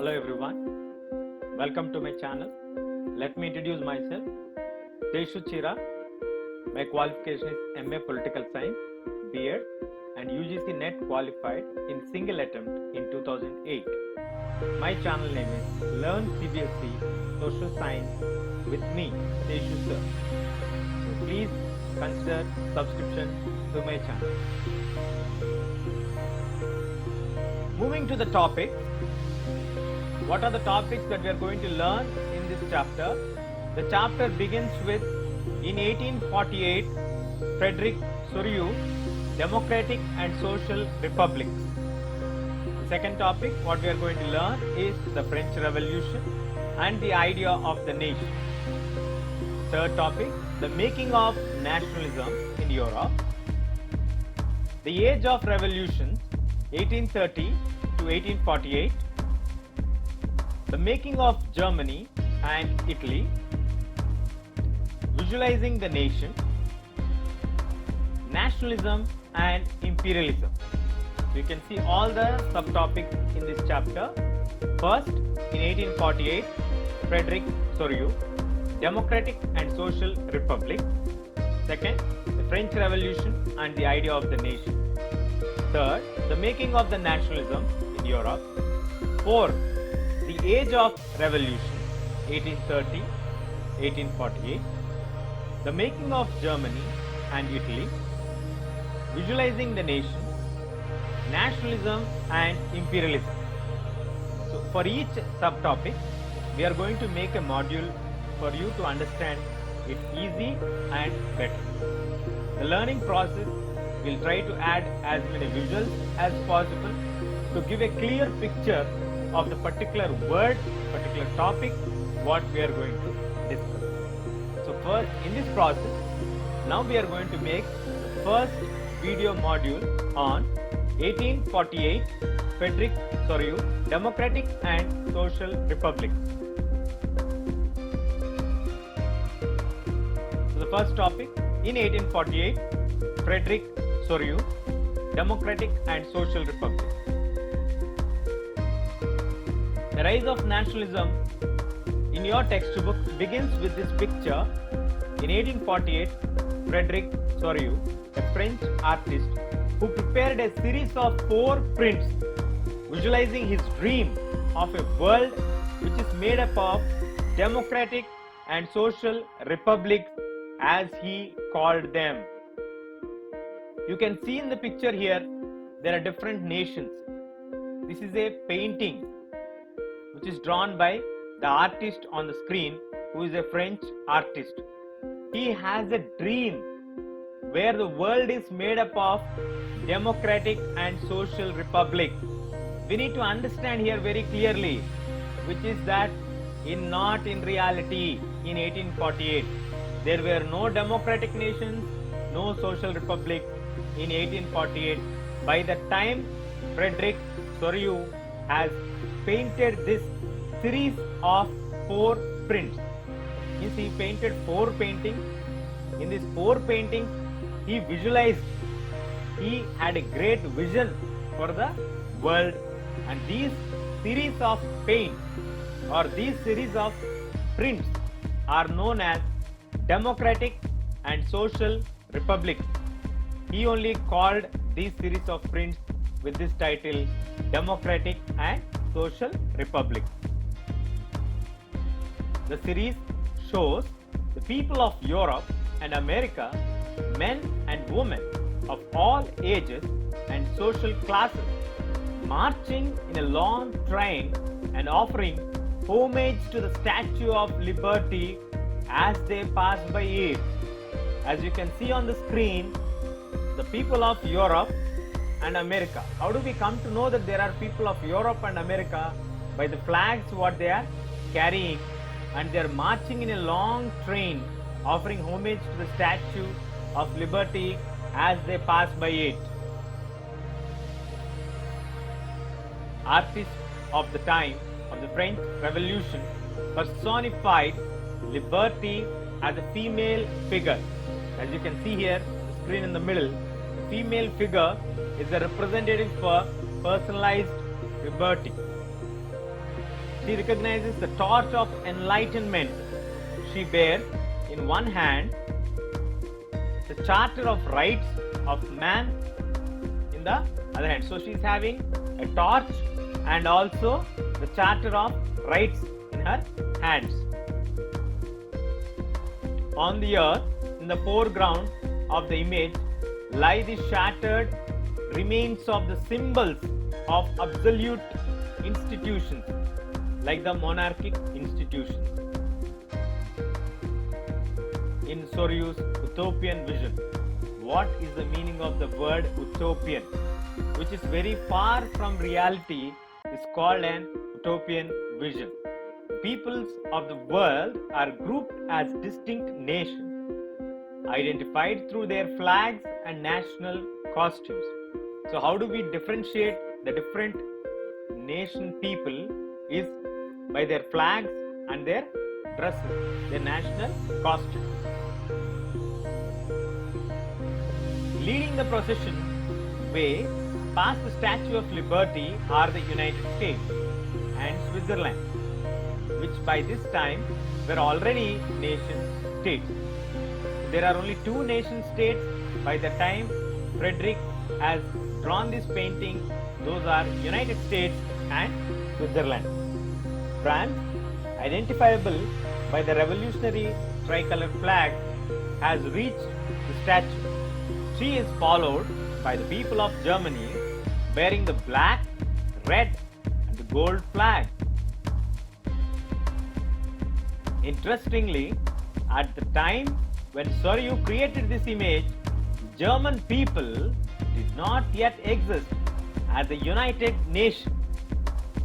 Hello everyone, welcome to my channel. Let me introduce myself. Teshu Chira. My qualification is MA Political Science, B.Ed and UGC NET qualified in single attempt in 2008. My channel name is Learn CBSE Social Science with me, Teshu Sir. So please consider subscription to my channel. Moving to the topic. What are the topics that we are going to learn in this chapter? The chapter begins with, in 1848, Frederick Soryu, Democratic and Social Republics. The second topic, what we are going to learn is the French Revolution and the idea of the nation. Third topic, the making of nationalism in Europe. The age of revolutions, 1830 to 1848. The making of Germany and Italy, visualizing the nation, nationalism and imperialism. So you can see all the subtopics in this chapter. First, in 1848, Frederick Soryu, Democratic and Social Republic. Second, the French Revolution and the idea of the nation. Third, the making of the nationalism in Europe. Fourth, the age of revolution, 1830, 1848, the making of Germany and Italy, visualizing the nation, nationalism and imperialism. So for each subtopic, we are going to make a module for you to understand it easy and better. The learning process will try to add as many visuals as possible to give a clear picture of the particular word, particular topic, what we are going to discuss. So first, in this process, now we are going to make the first video module on 1848 Frederick Soryu, Democratic and Social Republic. So the first topic, in 1848, Frederick Soryu, Democratic and Social Republic. The rise of nationalism in your textbook begins with this picture. In 1848, Frederick Soryu, a French artist who prepared a series of 4 prints visualizing his dream of a world which is made up of democratic and social republics, as he called them. You can see in the picture here, there are different nations. This is a painting which is drawn by the artist on the screen, who is a French artist. He has a dream where the world is made up of democratic and social republic. We need to understand here very clearly, which is that not in reality, in 1848, there were no democratic nations, no social republic in 1848. By the time Frederick Soryu has painted this series of 4 prints. He painted 4 paintings. In these 4 paintings, he visualized, he had a great vision for the world, and these series of paints or these series of prints are known as democratic and social republics. He only called these series of prints with this title, Democratic and Social Republic. The series shows the people of Europe and America, men and women of all ages and social classes, marching in a long train and offering homage to the Statue of Liberty as they pass by it. As you can see on the screen, the people of Europe and America. How do we come to know that there are people of Europe and America? By the flags what they are carrying, and they are marching in a long train offering homage to the Statue of Liberty as they pass by it. Artists of the time of the French Revolution personified liberty as a female figure. As you can see here, the screen in the middle, the female figure is a representative for personalized liberty. She recognizes the torch of enlightenment. She bears in one hand the Charter of Rights of Man in the other hand. So she is having a torch and also the Charter of Rights in her hands. On the earth, in the foreground of the image, lie the shattered remains of the symbols of absolute institutions like the monarchic institutions. In Soryu's utopian vision, what is the meaning of the word utopian, which is very far from reality, is called an utopian vision. Peoples of the world are grouped as distinct nations, identified through their flags and national costumes. So how do we differentiate the different nation people is by their flags and their dresses, their national costumes. Leading the procession way past the Statue of Liberty are the United States and Switzerland, which by this time were already nation states. There are only two nation states by the time Frederick has drawn this painting. Those are United States and Switzerland. France, identifiable by the revolutionary tricolor flag, has reached the statue. She is followed by the people of Germany bearing the black, red and the gold flag. Interestingly, at the time when Soryu created this image, German people did not yet exist as a united nation.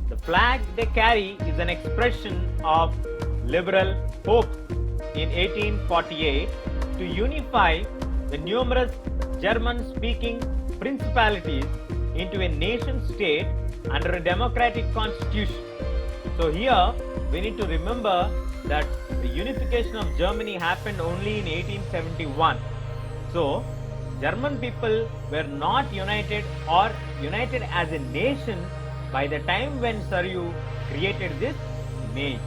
The flag they carry is an expression of liberal hope in 1848 to unify the numerous German-speaking principalities into a nation-state under a democratic constitution. So here we need to remember that the unification of Germany happened only in 1871. So German people were not united or united as a nation by the time when Soryu created this image.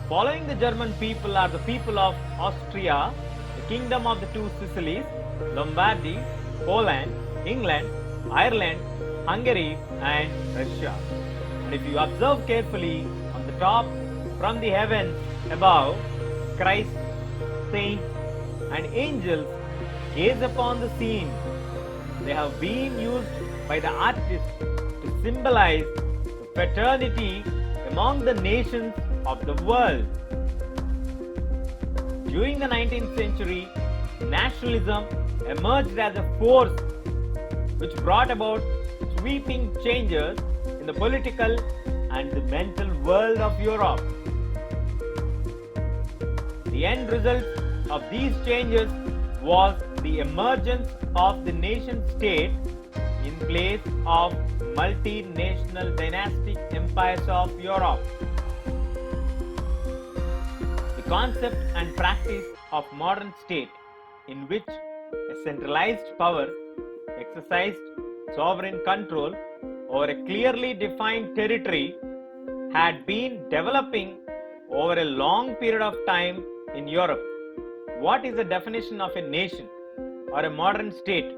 Following the German people are the people of Austria, the Kingdom of the Two Sicilies, Lombardy, Poland, England, Ireland, Hungary and Russia. And if you observe carefully, on the top from the heavens above, Christ, saints and angels gaze upon the scene. They have been used by the artist to symbolize the fraternity among the nations of the world. During the 19th century, nationalism emerged as a force which brought about sweeping changes in the political and the mental world of Europe. The end result of these changes was the emergence of the nation state in place of multinational dynastic empires of Europe. The concept and practice of modern state, in which a centralized power exercised sovereign control over a clearly defined territory, had been developing over a long period of time in Europe. What is the definition of a nation or a modern state?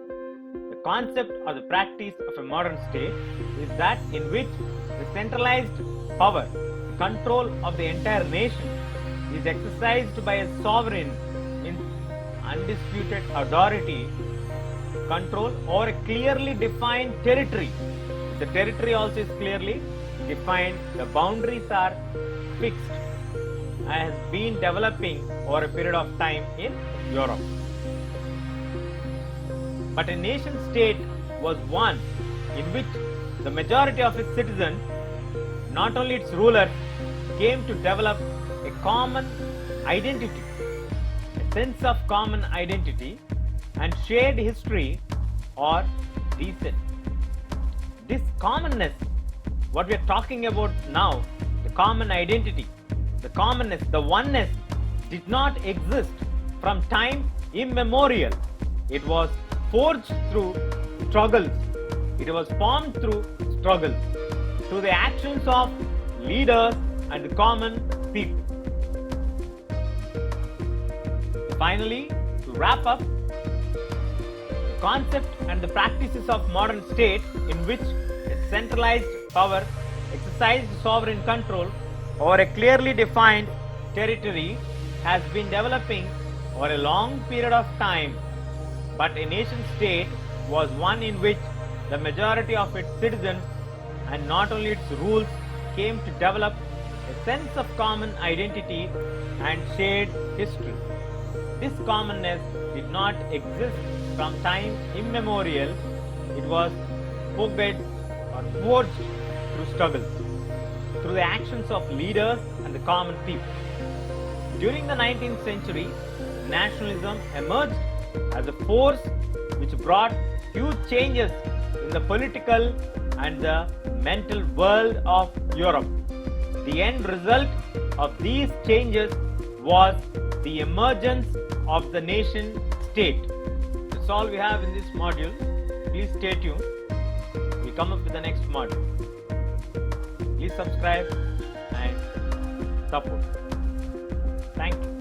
The concept or the practice of a modern state is that in which the centralized power, the control of the entire nation, is exercised by a sovereign in undisputed authority, control over a clearly defined territory. The territory also is clearly defined, the boundaries are fixed, and has been developing over a period of time in Europe. But a nation state was one in which the majority of its citizens, not only its rulers, came to develop a common identity, a sense of common identity and shared history or descent. This commonness, what we are talking about now, the common identity, the commonness, the oneness, did not exist from time immemorial. It was forged through struggles. It was formed through struggles. through the actions of leaders and the common people. Finally, to wrap up, the concept and the practices of modern state in which a centralized power exercised sovereign control over a clearly defined territory has been developing over a long period of time, but a nation state was one in which the majority of its citizens and not only its rules came to develop a sense of common identity and shared history. This commonness did not exist from time immemorial. It was forged or forged through struggles, through the actions of leaders and the common people. During the 19th century, nationalism emerged as a force which brought huge changes in the political and the mental world of Europe. The end result of these changes was the emergence of the nation state. That's all we have in this module. Please stay tuned. We'll come up with the next module. Please subscribe and support. Thank you.